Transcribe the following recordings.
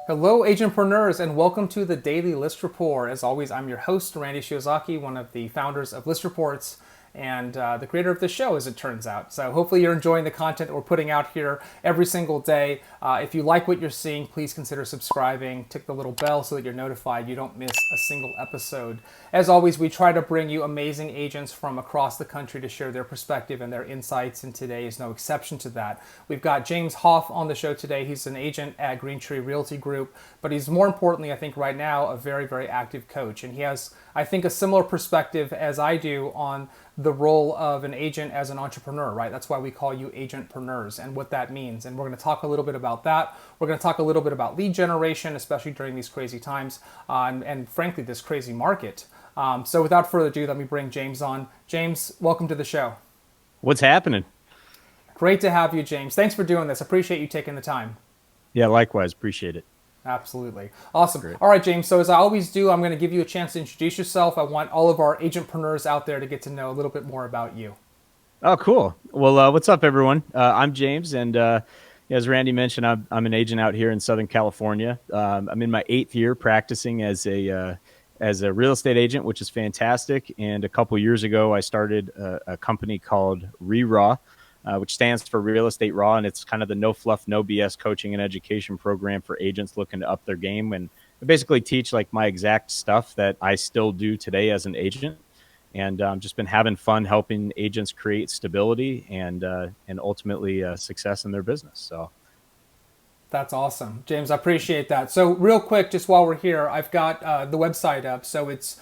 Hello, agentpreneurs, and welcome to the Daily List Report. As always, I'm your host, Randy Shiozaki, one of the founders of ListReports and the creator of the show, as it turns out. So hopefully you're enjoying the content that we're putting out here every single day. If you like what you're seeing, please consider subscribing. Tick the little bell so that you're notified you don't miss a single episode. As always, we try to bring you amazing agents from across the country to share their perspective and their insights, and today is no exception to that. We've got James Hoff on the show today. He's an agent at Green Tree Realty Group, but he's more importantly, I think right now, a very, very active coach. And he has, I think, a similar perspective as I do on the role of an agent as an entrepreneur, right? That's why we call you agentpreneurs and what that means. And we're going to talk a little bit about that. We're going to talk a little bit about lead generation, especially during these crazy times and frankly, this crazy market. So without further ado, let me bring James on. James, welcome to the show. What's happening? Great to have you, James. Thanks for doing this. Appreciate you taking the time. Yeah, likewise. Appreciate it. Absolutely. Awesome. Great. All right, James. So as I always do, I'm going to give you a chance to introduce yourself. I want all of our agentpreneurs out there to get to know a little bit more about you. Oh, cool. Well, what's up, everyone? I'm James, and as Randy mentioned, I'm an agent out here in Southern California. I'm in my 8th year practicing as a real estate agent, which is fantastic. And a couple years ago, I started a company called Realtor, which stands for Real Estate Raw, and it's kind of the no fluff, no BS coaching and education program for agents looking to up their game. And I basically teach like my exact stuff that I still do today as an agent, and just been having fun helping agents create stability and ultimately success in their business. So. That's awesome. James, I appreciate that. So real quick, just while we're here, I've got the website up. So it's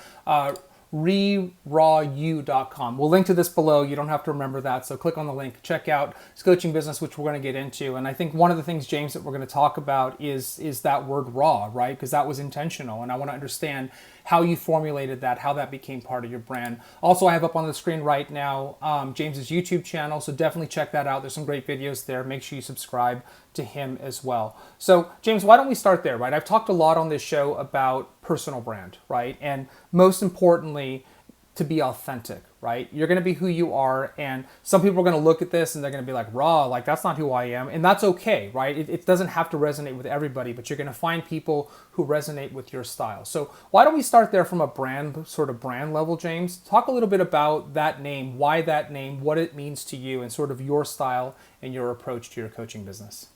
rerawU.com. We'll link to this below. You don't have to remember that. So click on the link, check out this coaching business, which we're going to get into. And I think one of the things, James, that we're going to talk about is that word raw, right? Because that was intentional. And I want to understand how you formulated that, how that became part of your brand. Also, I have up on the screen right now James's YouTube channel. So definitely check that out. There's some great videos there. Make sure you subscribe to him as well. So James, why don't we start there, right? I've talked a lot on this show about personal brand, right? And most importantly, to be authentic, right? You're going to be who you are, and some people are going to look at this and they're going to be like, raw, like that's not who I am. And that's okay, right? It doesn't have to resonate with everybody, but you're going to find people who resonate with your style. So why don't we start there from a brand level, James? Talk a little bit about that name, why that name, what it means to you, and sort of your style and your approach to your coaching business.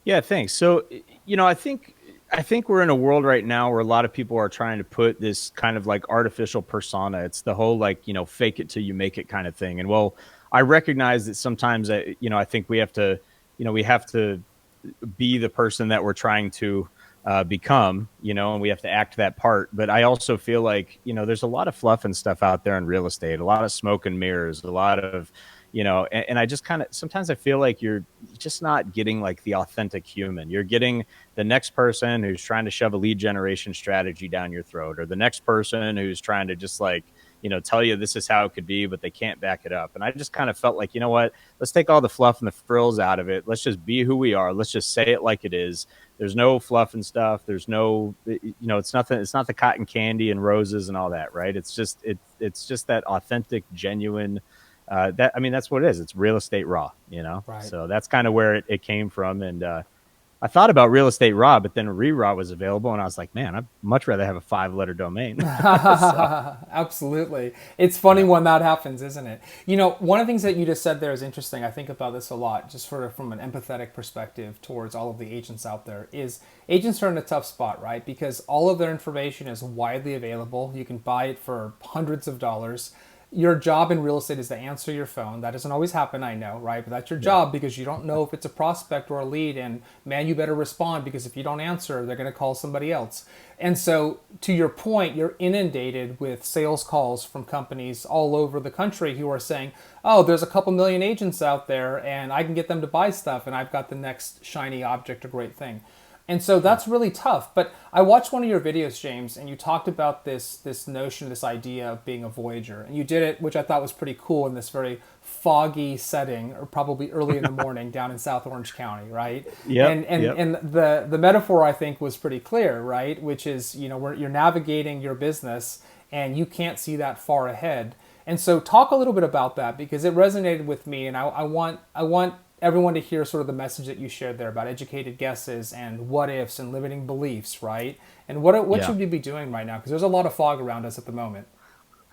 Yeah, thanks. So, I think we're in a world right now where a lot of people are trying to put this kind of like artificial persona. It's the whole like, fake it till you make it kind of thing. And well, I recognize that sometimes I think we have to be the person that we're trying to become, and we have to act that part. But I also feel like, there's a lot of fluff and stuff out there in real estate, a lot of smoke and mirrors, a lot of, and I just kind of, sometimes I feel like you're just not getting like the authentic human. You're getting the next person who's trying to shove a lead generation strategy down your throat, or the next person who's trying to just like, tell you this is how it could be, but they can't back it up. And I just kind of felt like, you know what, let's take all the fluff and the frills out of it. Let's just be who we are. Let's just say it like it is. There's no fluff and stuff. There's no, it's nothing. It's not the cotton candy and roses and all that, right? It's just that authentic, genuine, that's what it is. It's real estate raw, Right. So that's kind of where it came from. And I thought about real estate raw, but then Raw was available, and I was like, man, I'd much rather have a 5-letter domain. So, Absolutely. It's funny yeah. when that happens, isn't it? One of the things that you just said there is interesting. I think about this a lot, just sort of from an empathetic perspective towards all of the agents out there, is agents are in a tough spot, right? Because all of their information is widely available. You can buy it for hundreds of dollars. Your job in real estate is to answer your phone. That doesn't always happen, I know, right? But that's your job, because you don't know if it's a prospect or a lead. And man, you better respond, because if you don't answer, they're going to call somebody else. And so to your point, you're inundated with sales calls from companies all over the country who are saying, oh, there's a couple million agents out there and I can get them to buy stuff, and I've got the next shiny object or great thing. And so that's really tough. But I watched one of your videos, James, and you talked about this notion, this idea of being a Voyager. And you did it, which I thought was pretty cool, in this very foggy setting, or probably early in the morning down in South Orange County, right? Yep. And the metaphor, I think, was pretty clear, right? Which is, where you're navigating your business and you can't see that far ahead. And so talk a little bit about that, because it resonated with me, and I want everyone to hear sort of the message that you shared there about educated guesses and what ifs and limiting beliefs, right? And what Yeah. should we be doing right now? Because there's a lot of fog around us at the moment.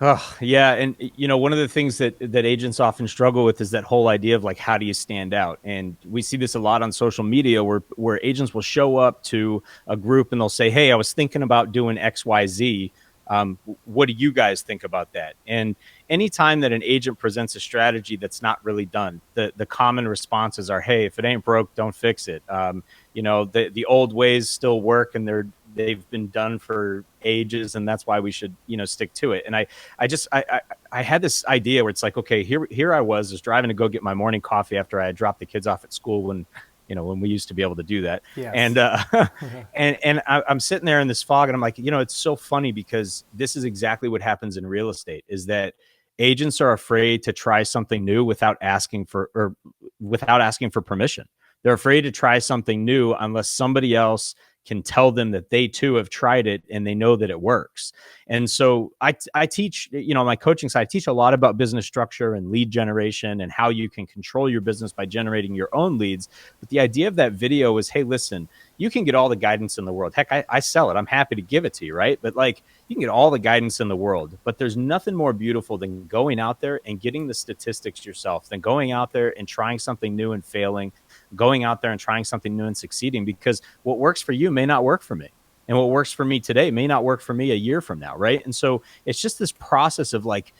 Oh, yeah, and one of the things that agents often struggle with is that whole idea of like how do you stand out? And we see this a lot on social media where agents will show up to a group and they'll say, "Hey, I was thinking about doing XYZ. What do you guys think about that?" And anytime that an agent presents a strategy that's not really done, the common responses are, "Hey, if it ain't broke, don't fix it." The old ways still work, and they've been done for ages, and that's why we should stick to it. And I had this idea where it's like, okay, here I was driving to go get my morning coffee after I had dropped the kids off at school when we used to be able to do that. Yes. And I'm sitting there in this fog, and I'm like, it's so funny because this is exactly what happens in real estate, is that agents are afraid to try something new without asking for permission. They're afraid to try something new unless somebody else can tell them that they too have tried it and they know that it works. And so I teach, my coaching side, I teach a lot about business structure and lead generation and how you can control your business by generating your own leads. But the idea of that video is, hey, listen, you can get all the guidance in the world. Heck, I sell it. I'm happy to give it to you, right? But like, you can get all the guidance in the world, but there's nothing more beautiful than going out there and getting the statistics yourself, than going out there and trying something new and failing, going out there and trying something new and succeeding, because what works for you may not work for me. And what works for me today may not work for me a year from now. Right. And so it's just this process of like,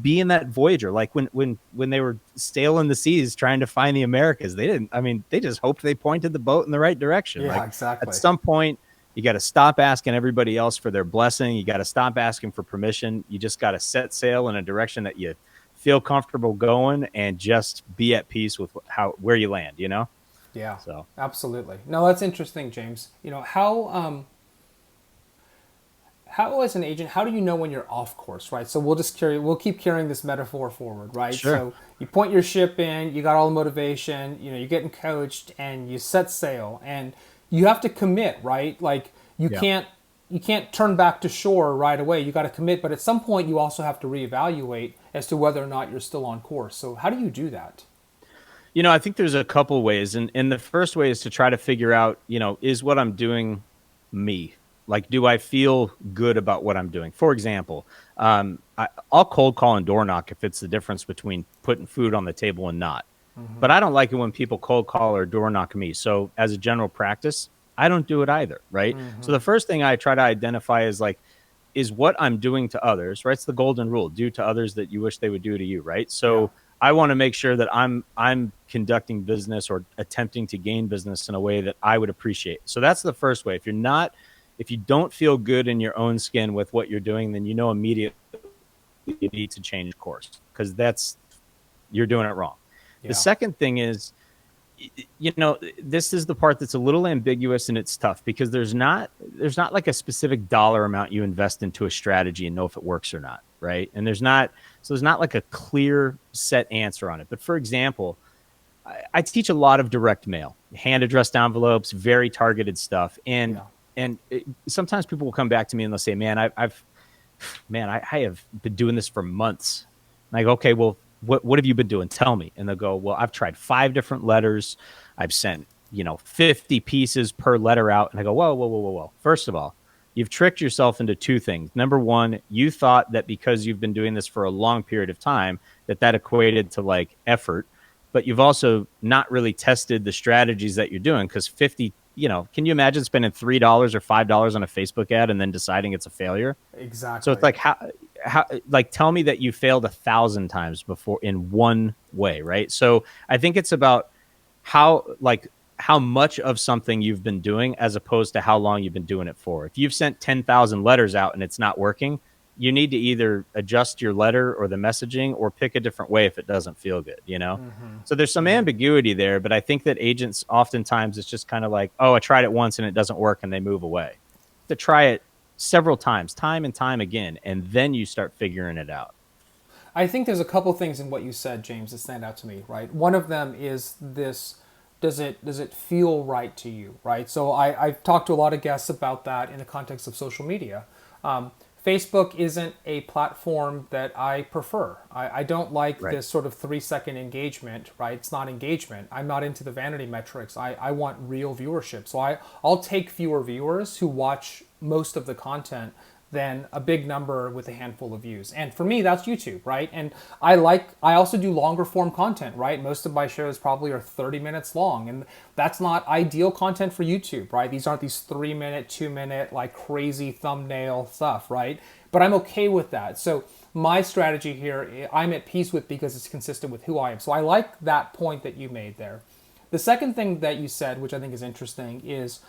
being that Voyager, like when they were sailing the seas trying to find the Americas, they just hoped they pointed the boat in the right direction. Yeah, Like at exactly. some point, you got to stop asking everybody else for their blessing. You got to stop asking for permission. You just got to set sail in a direction that you feel comfortable going, and just be at peace with where you land. Yeah, So absolutely. No, that's interesting, James. How as an agent, how do you know when you're off course, right? So we'll keep carrying this metaphor forward, right? sure. So you point your ship in, you got all the motivation, you're getting coached, and you set sail, and you have to commit, right? Like Yeah. you can't turn back to shore right away. You got to commit, but at some point you also have to reevaluate as to whether or not you're still on course. So how do you do that? I think there's a couple ways. And the first way is to try to figure out, is what I'm doing me? Like, do I feel good about what I'm doing? For example, I'll cold call and door knock if it's the difference between putting food on the table and not. Mm-hmm. But I don't like it when people cold call or door knock me. So as a general practice, I don't do it either. Right. So Mm-hmm. the first thing I try to identify is like, is what I'm doing to others, right? It's the golden rule: do to others that you wish they would do to you, right? Yeah. So I want to make sure that I'm conducting business or attempting to gain business in a way that I would appreciate. So that's the first way. If you don't feel good in your own skin with what you're doing, then immediately you need to change course, because you're doing it wrong. The Yeah. second thing is, this is the part that's a little ambiguous, and it's tough because there's not like a specific dollar amount you invest into a strategy and know if it works or not, right? And there's not like a clear set answer on it. But for example, I teach a lot of direct mail, hand addressed envelopes, very targeted stuff, and Yeah. sometimes people will come back to me and they'll say, "Man, I have been doing this for months." And I go, "Okay, well, what have you been doing? Tell me." And they'll go, "Well, I've tried 5 different letters. I've sent 50 pieces per letter out." And I go, "Whoa, whoa, whoa, whoa, whoa! First of all, you've tricked yourself into 2 things. Number one, you thought that because you've been doing this for a long period of time, that equated to like effort, but you've also not really tested the strategies that you're doing, because 50." Can you imagine spending $3 or $5 on a Facebook ad and then deciding it's a failure? So it's Exactly. like, how like, tell me that you failed 1,000 times before in one way, right? So I think it's about how much of something you've been doing as opposed to how long you've been doing it for. If you've sent 10,000 letters out and it's not working, you need to either adjust your letter or the messaging, or pick a different way if it doesn't feel good. Mm-hmm. So there's some Mm-hmm. ambiguity there, but I think that agents oftentimes, it's just kind of like, oh, I tried it once and it doesn't work, and they move away. To try it several times, time and time again, and then you start figuring it out. I think there's a couple things in what you said, James, that stand out to me. Right. One of them is this: does it feel right to you? Right. So I've talked to a lot of guests about that in the context of social media. Facebook isn't a platform that I prefer. I don't like Right. this sort of 3 second engagement, right? It's not engagement. I'm not into the vanity metrics. I want real viewership. So I'll take fewer viewers who watch most of the content than a big number with a handful of views. And for me, that's YouTube, right? And I also do longer form content, right? Most of my shows probably are 30 minutes long, and that's not ideal content for YouTube, right? These aren't these 3 minute, 2 minute, like crazy thumbnail stuff, right? But I'm okay with that. So my strategy here, I'm at peace with because it's consistent with who I am. So I like that point that you made there. The second thing that you said, which I think is interesting, is,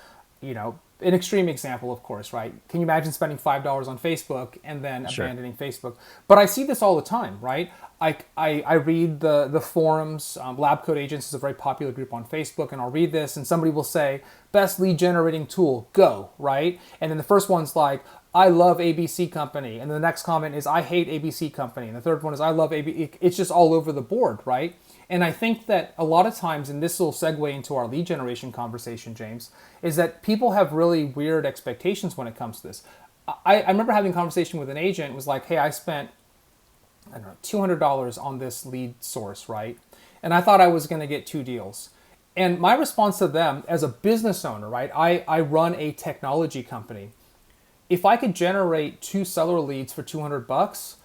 an extreme example, of course, right? Can you imagine spending $5 on Facebook and then Sure. abandoning Facebook? But I see this all the time, right? I read the forums. Lab Code Agents is a very popular group on Facebook, and I'll read this, and somebody will say, best lead generating tool, go, right? And then the first one's like, I love ABC Company. And the next comment is, I hate ABC Company. And the third one is, I love ABC. It's just all over the board, right? And I think that a lot of times, and this will segue into our lead generation conversation, James, is that people have really weird expectations when it comes to this. I remember having a conversation with an agent. It was like, hey, I spent, I don't know, $200 on this lead source, right? And I thought I was going to get 2 deals. And my response to them as a business owner, right? I run a technology company. If I could generate 2 seller leads for $200,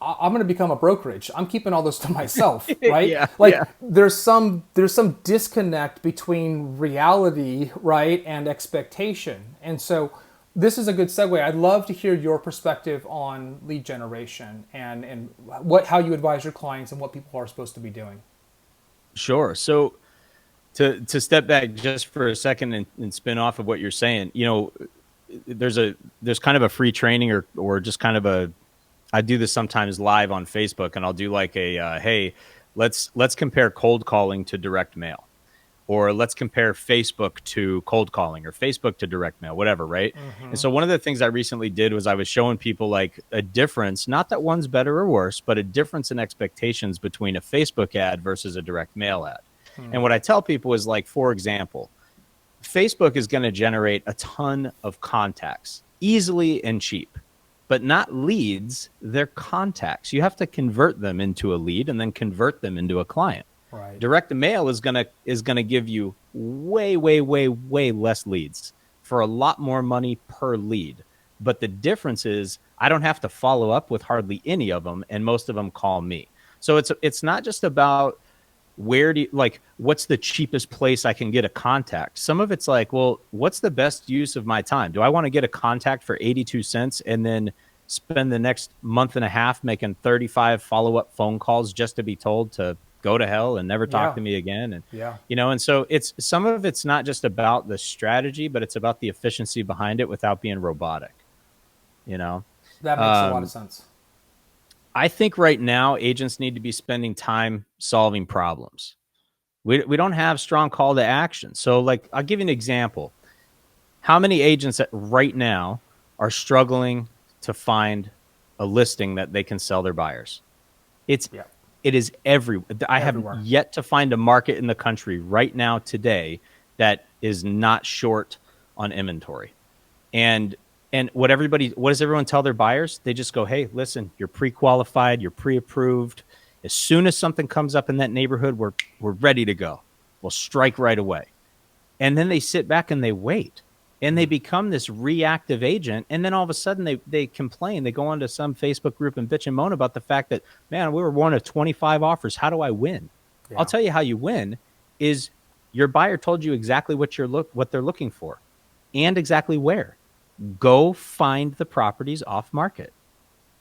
I'm going to become a brokerage. I'm keeping all those to myself, right? Yeah. Like Yeah. there's some disconnect between reality, right, and expectation. And so this is a good segue. I'd love to hear your perspective on lead generation and how you advise your clients and what people are supposed to be doing. Sure. So to step back just for a second and spin off of what you're saying, there's kind of a free training or just kind of I do this sometimes live on Facebook, and I'll do like hey, let's compare cold calling to direct mail, or let's compare Facebook to cold calling, or Facebook to direct mail, whatever, right? And so one of the things I recently did was I was showing people like a difference, not that one's better or worse, but a difference in expectations between a Facebook ad versus a direct mail ad. And what I tell people is, like, for example, Facebook is going to generate a ton of contacts easily and cheap, but not leads. They're contacts. You have to convert them into a lead and then convert them into a client. Right. Direct mail is gonna give you way, way, way, way less leads for a lot more money per lead. But the difference is I don't have to follow up with hardly any of them, and most of them call me. So it's not just about what's the cheapest place I can get a contact. Some of it's like, well, what's the best use of my time? Do I want to get a contact for 82 cents and then spend the next month and a half making 35 follow-up phone calls just to be told to go to hell and never talk to me again? And, Yeah. and so some of it's not just about the strategy, but it's about the efficiency behind it without being robotic, That makes a lot of sense. I think right now agents need to be spending time solving problems. We don't have strong call to action. So, like, I'll give you an example. How many agents that right now are struggling to find a listing that they can sell their buyers? It is I Everywhere. have yet to find a market in the country right now today that is not short on inventory. And what does everyone tell their buyers? They just go, hey, listen, you're pre-qualified, you're pre-approved. As soon as something comes up in that neighborhood, we're ready to go. We'll strike right away. And then they sit back and they wait. And they become this reactive agent. And then all of a sudden they complain. They go onto some Facebook group and bitch and moan about the fact that, man, we were one of 25 offers. How do I win? Yeah. I'll tell you how you win is your buyer told you exactly what they're looking for and exactly where. Go find the properties off market.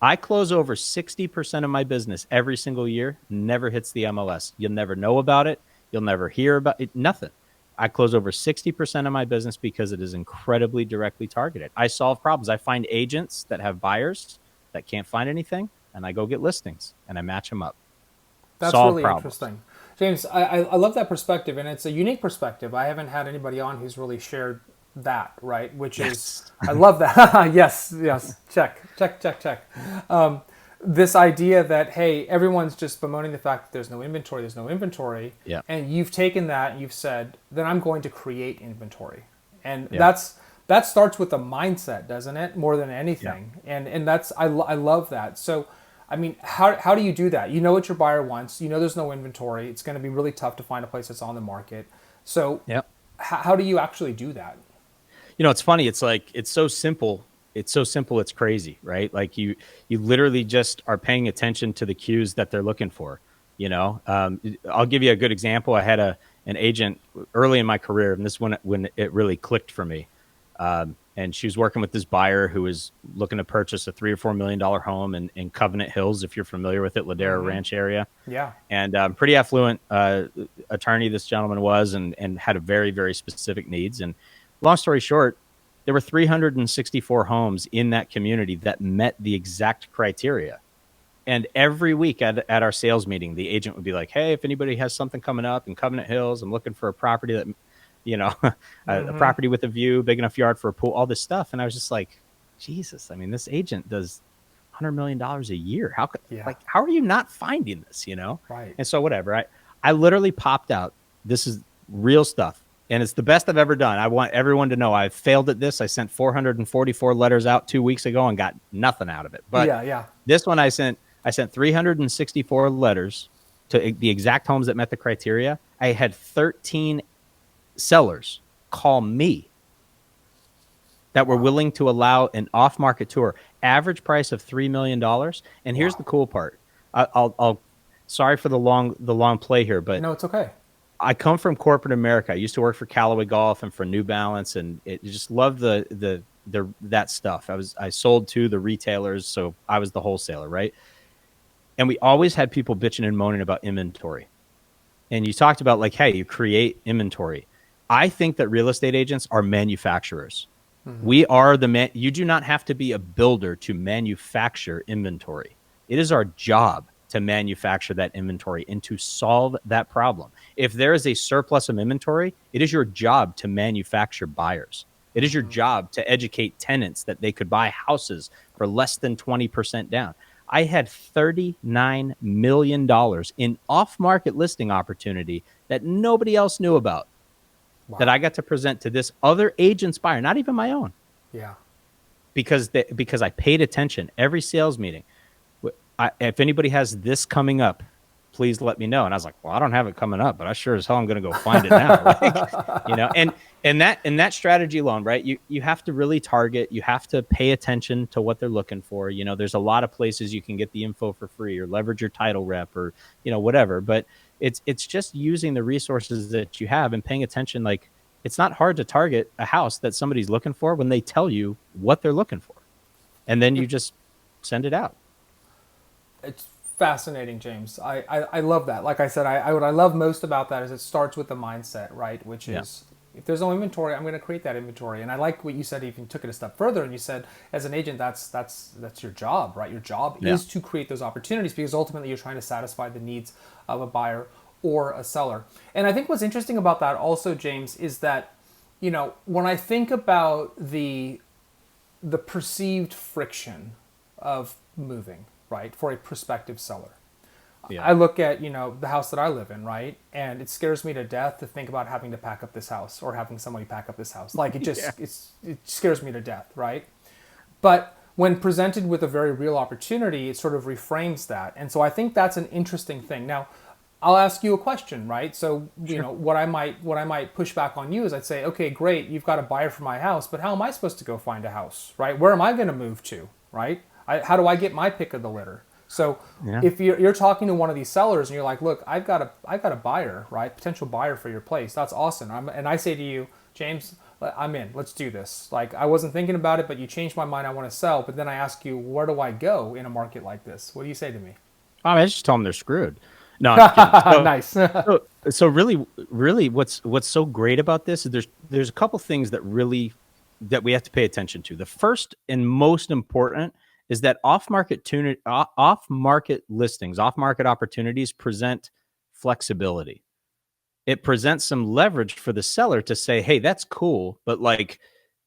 I close over 60% of my business every single year, never hits the MLS. You'll never know about it. You'll never hear about it. Nothing. I close over 60% of my business because it is incredibly directly targeted. I solve problems. I find agents that have buyers that can't find anything, and I go get listings, and I match them up. That's Solve really problems. interesting. James, I love that perspective, and it's a unique perspective. I haven't had anybody on who's really shared that, right? Which is, I love that. Yes, check. This idea that, hey, everyone's just bemoaning the fact that there's no inventory, Yeah. and you've taken that and you've said, then I'm going to create inventory. And Yeah. that starts with the mindset, doesn't it? More than Yeah. anything. And that's, I love that. So, I mean, how do you do that? You know what your buyer wants. You know there's no inventory. It's going to be really tough to find a place that's on the market. So, Yeah. how do you actually do that? It's funny. It's like, it's so simple. It's so simple. It's crazy, right? Like you literally just are paying attention to the cues that they're looking for. I'll give you a good example. I had an agent early in my career, and this is when it really clicked for me. And she was working with this buyer who was looking to purchase a $3 or $4 million home in Covenant Hills, if you're familiar with it, Ladera Ranch area. Yeah. And pretty affluent attorney this gentleman was, and had a very, very specific needs. And long story short, there were 364 homes in that community that met the exact criteria. And every week at our sales meeting, the agent would be like, hey, if anybody has something coming up in Covenant Hills, I'm looking for a property that, a property with a view, big enough yard for a pool, all this stuff. And I was just like, Jesus, I mean, this agent does $100 million a year. Yeah. How are you not finding this, Right. And so whatever, I literally popped out. This is real stuff. And it's the best I've ever done. I want everyone to know I've failed at this. I sent 444 letters out 2 weeks ago and got nothing out of it. But Yeah. this one I sent 364 letters to the exact homes that met the criteria. I had 13 sellers call me that were willing to allow an off-market tour. Average price of $3 million. And here's the cool part. I'll sorry for the long play here, but No, it's okay. I come from corporate America. I used to work for Callaway Golf and for New Balance, and it just loved that stuff. I sold to the retailers, so I was the wholesaler, right? And we always had people bitching and moaning about inventory. And you talked about like, hey, you create inventory. I think that real estate agents are manufacturers. We are you do not have to be a builder to manufacture inventory. It is our job to manufacture that inventory and to solve that problem. If there is a surplus of inventory, it is your job to manufacture buyers. It is your job to educate tenants that they could buy houses for less than 20% down. I had $39 million in off-market listing opportunity that nobody else knew about. Wow. That I got to present to this other agent's buyer, not even my own. Yeah. Because I paid attention every sales meeting. If anybody has this coming up, please let me know. And I was like, well, I don't have it coming up, but I sure as hell I'm going to go find it now. And that strategy alone, right? You have to really target. You have to pay attention to what they're looking for. There's a lot of places you can get the info for free or leverage your title rep or whatever. But it's just using the resources that you have and paying attention. Like, it's not hard to target a house that somebody's looking for when they tell you what they're looking for, and then you just send it out. It's fascinating, James. I love that. Like I said, what I love most about that is it starts with the mindset, right? Which is, if there's no inventory, I'm going to create that inventory. And I like what you said. Even took it a step further, and you said, as an agent, that's your job, right? Your job is to create those opportunities, because ultimately you're trying to satisfy the needs of a buyer or a seller. And I think what's interesting about that also, James, is that when I think about the perceived friction of moving, right, for a prospective seller. Yeah. I look at, the house that I live in, right? And it scares me to death to think about having to pack up this house or having somebody pack up this house. Like, it just, it scares me to death, right? But when presented with a very real opportunity, it sort of reframes that. And so I think that's an interesting thing. Now, I'll ask you a question, right? So, what I might push back on you is I'd say, okay, great, you've got a buyer for my house, but how am I supposed to go find a house, right? Where am I going to move to, right? How do I get my pick of the litter? So if you're talking to one of these sellers and you're like, look, I've got a buyer, right? Potential buyer for your place. That's awesome. And I say to you, James, I'm in. Let's do this. Like, I wasn't thinking about it, but you changed my mind. I want to sell. But then I ask you, where do I go in a market like this? What do you say to me? I just tell them they're screwed. No, I'm kidding. So, nice. so really, what's so great about this is there's a couple things that we have to pay attention to. The first and most important is that off-market listings, off-market opportunities present flexibility. It presents some leverage for the seller to say, hey, that's cool, but like,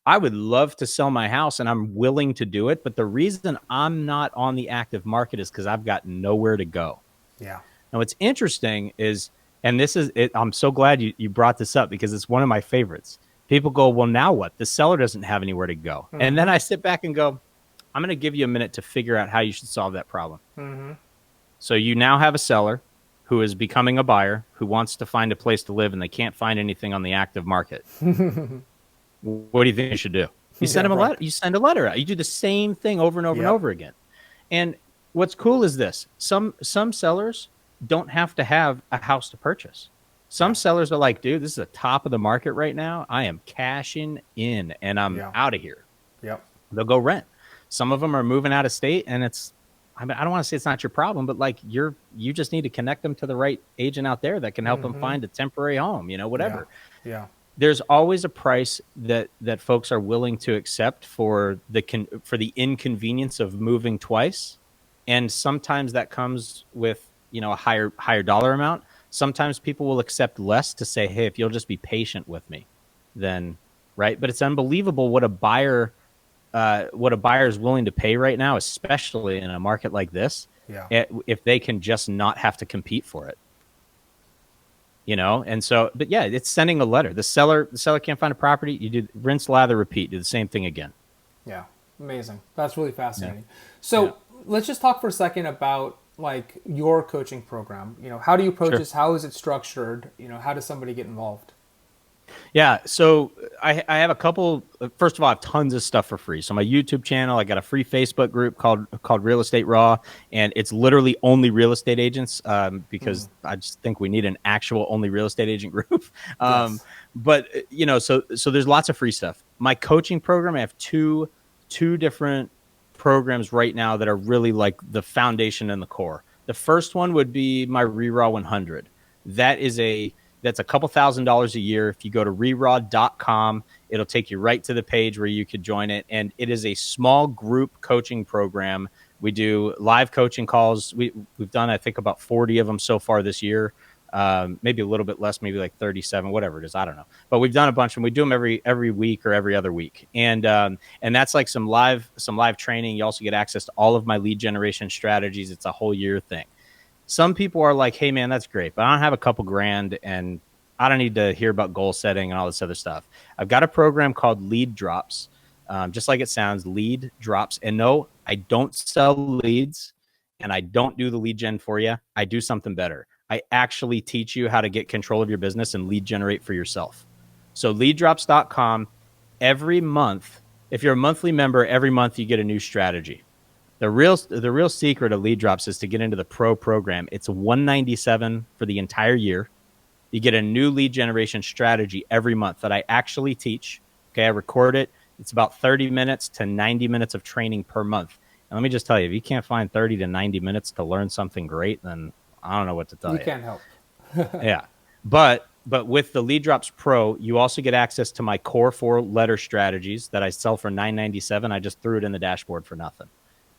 I would love to sell my house and I'm willing to do it. But the reason I'm not on the active market is because I've got nowhere to go. Yeah. Now, what's interesting is, and this is it, I'm so glad you brought this up because it's one of my favorites. People go, well, now what? The seller doesn't have anywhere to go. Mm-hmm. And then I sit back and go, I'm going to give you a minute to figure out how you should solve that problem. Mm-hmm. So you now have a seller who is becoming a buyer who wants to find a place to live and they can't find anything on the active market. What do you think you should do? You send them a letter. You send a letter out. You do the same thing over and over and over again. And what's cool is this. Some sellers don't have to have a house to purchase. Some sellers are like, dude, this is the top of the market right now. I am cashing in and I'm out of here. Yep. They'll go rent. Some of them are moving out of state, and I don't want to say it's not your problem, but like you just need to connect them to the right agent out there that can help them find a temporary home, whatever. Yeah. There's always a price that folks are willing to accept for the inconvenience of moving twice. And sometimes that comes with, a higher dollar amount. Sometimes people will accept less to say, hey, if you'll just be patient with me, then right. But it's unbelievable what a buyer is willing to pay right now, especially in a market like this, if they can just not have to compete for it. And so, but yeah, it's sending a letter. The seller can't find a property. You do rinse, lather, repeat. Do the same thing again. Yeah, amazing. That's really fascinating. So let's just talk for a second about like your coaching program. How do you approach this? How is it structured? How does somebody get involved? Yeah, so I have a couple. First of all, I have tons of stuff for free. So my YouTube channel, I got a free Facebook group called Real Estate Raw, and it's literally only real estate agents because I just think we need an actual only real estate agent group. But so there's lots of free stuff. My coaching program, I have two different programs right now that are really like the foundation and the core. The first one would be my ReRaw 100. That's a couple $1,000s a year. If you go to reraw.com, it'll take you right to the page where you could join it. And it is a small group coaching program. We do live coaching calls. We've done, I think, about 40 of them so far this year. Maybe a little bit less, maybe like 37, whatever it is. I don't know. But we've done a bunch, and we do them every week or every other week. And that's like some live training. You also get access to all of my lead generation strategies. It's a whole year thing. Some people are like, hey, man, that's great, but I don't have a couple grand and I don't need to hear about goal setting and all this other stuff. I've got a program called Lead Drops, just like it sounds, Lead Drops. And no, I don't sell leads and I don't do the lead gen for you. I do something better. I actually teach you how to get control of your business and lead generate for yourself. So leaddrops.com, every month, if you're a monthly member, every month you get a new strategy. The real secret of Lead Drops is to get into the pro program. It's $197 for the entire year. You get a new lead generation strategy every month that I actually teach. Okay, I record it. It's about 30 minutes to 90 minutes of training per month. And let me just tell you, if you can't find 30 to 90 minutes to learn something great, then I don't know what to tell you. You can't help. Yeah. But with the Lead Drops Pro, you also get access to my core 4-letter strategies that I sell for $997. I just threw it in the dashboard for nothing.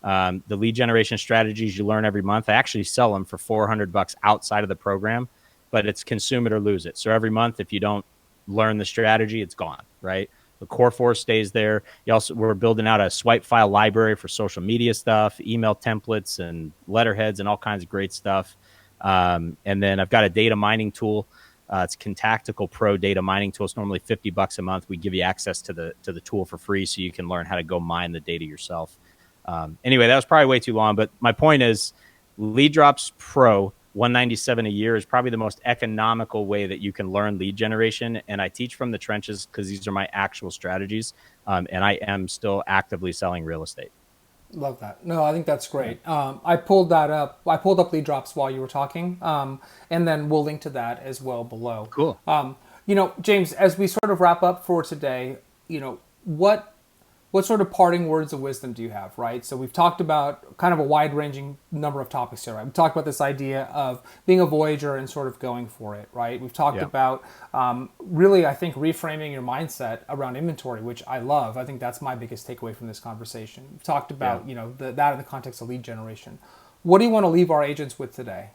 The lead generation strategies you learn every month, I actually sell them for $400 outside of the program, but it's consume it or lose it. So every month, if you don't learn the strategy, it's gone, right? The core 4 stays there. We're building out a swipe file library for social media stuff, email templates and letterheads and all kinds of great stuff. And then I've got a data mining tool. It's Contactical Pro data mining tool. It's normally $50 a month. We give you access to the tool for free so you can learn how to go mine the data yourself. Anyway, that was probably way too long, but my point is Lead Drops Pro $197 a year is probably the most economical way that you can learn lead generation. And I teach from the trenches because these are my actual strategies. And I am still actively selling real estate. Love that. No, I think that's great. I pulled that up. I pulled up Lead Drops while you were talking. And then we'll link to that as well below. Cool. James, as we sort of wrap up for today, what sort of parting words of wisdom do you have, right? So we've talked about kind of a wide-ranging number of topics here, right? We've talked about this idea of being a Voyager and sort of going for it, right? We've talked about really, I think, reframing your mindset around inventory, which I love. I think that's my biggest takeaway from this conversation. We've talked about, that in the context of lead generation. What do you want to leave our agents with today?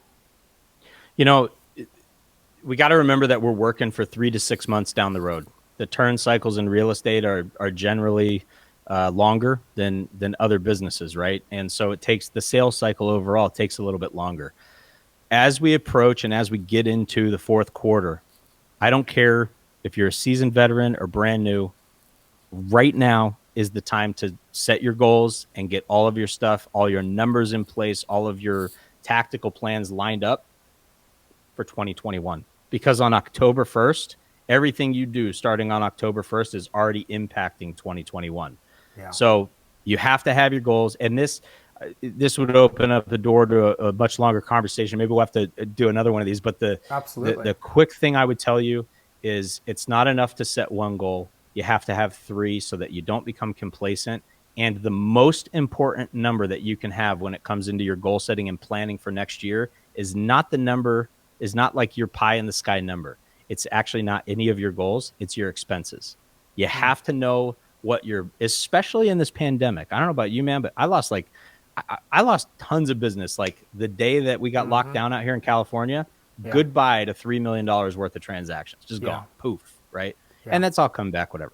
We got to remember that we're working for 3 to 6 months down the road. The turn cycles in real estate are generally longer than other businesses, right? And so it takes the sales cycle overall, it takes a little bit longer. As we approach and as we get into the fourth quarter, I don't care if you're a seasoned veteran or brand new, right now is the time to set your goals and get all of your stuff, all your numbers in place, all of your tactical plans lined up for 2021. Because on October 1st, everything you do starting on October 1st is already impacting 2021. Yeah. So you have to have your goals. And this would open up the door to a much longer conversation. Maybe we'll have to do another one of these. But Absolutely. the quick thing I would tell you is it's not enough to set one goal. You have to have three so that you don't become complacent. And the most important number that you can have when it comes into your goal setting and planning for next year is not the number, is not like your pie in the sky number. It's actually not any of your goals. It's your expenses. You have to know what your, especially in this pandemic. I don't know about you, man, but I lost tons of business. Like the day that we got locked down out here in California, Yeah. goodbye to $3 million worth of transactions. Just Yeah. gone. Poof. Right. Yeah. And that's all come back, whatever.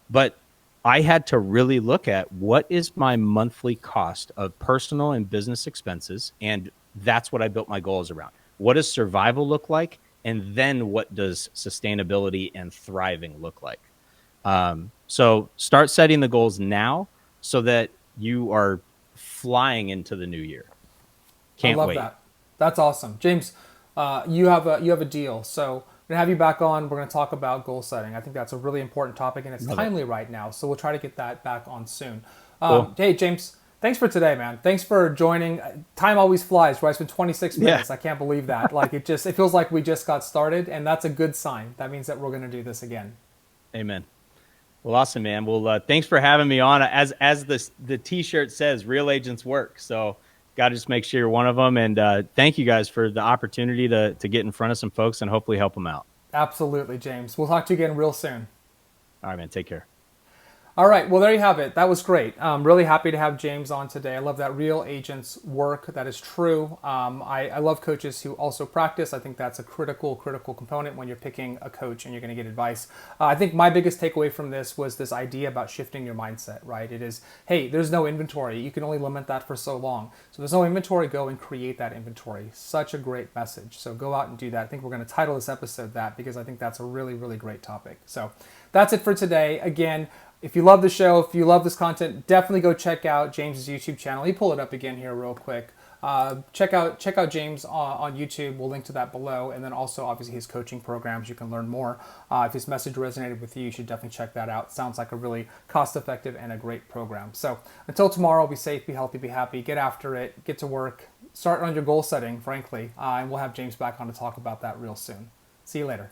But I had to really look at what is my monthly cost of personal and business expenses. And that's what I built my goals around. What does survival look like? And then what does sustainability and thriving look like? So start setting the goals now so that you are flying into the new year. Can't I love wait. that. That's awesome, James. You have a deal. So we're gonna have you back on. We're gonna talk about goal setting. I think that's a really important topic, and it's timely right now. So we'll try to get that back on soon. Cool. Hey, James. Thanks for today, man. Thanks for joining. Time always flies, right? It's been 26 minutes. I can't believe that. Like it feels like we just got started, and that's a good sign. That means that we're gonna do this again. Amen. Well, awesome, man. Well, thanks for having me on. As the T-shirt says, real agents work. So got to just make sure you're one of them. And thank you guys for the opportunity to get in front of some folks and hopefully help them out. Absolutely, James. We'll talk to you again real soon. All right, man. Take care. All right, well, there you have it. That was great. I'm really happy to have James on today. I love that real agents work. That is true. I love coaches who also practice. I think that's a critical component when you're picking a coach and you're going to get advice. I think my biggest takeaway from this was this idea about shifting your mindset, right? It is, hey, there's no inventory. You can only limit that for so long. So there's no inventory. Go and create that inventory. Such a great message. So go out and do that. I think we're going to title this episode that because I think that's a really, really great topic. So that's it for today. Again, if you love the show, if you love this content, definitely go check out James's YouTube channel. Let me pull it up again here real quick. Check out James on YouTube. We'll link to that below. And then also, obviously, his coaching programs. You can learn more. If his message resonated with you, you should definitely check that out. Sounds like a really cost-effective and a great program. So until tomorrow, be safe, be healthy, be happy. Get after it. Get to work. Start on your goal setting, frankly. And we'll have James back on to talk about that real soon. See you later.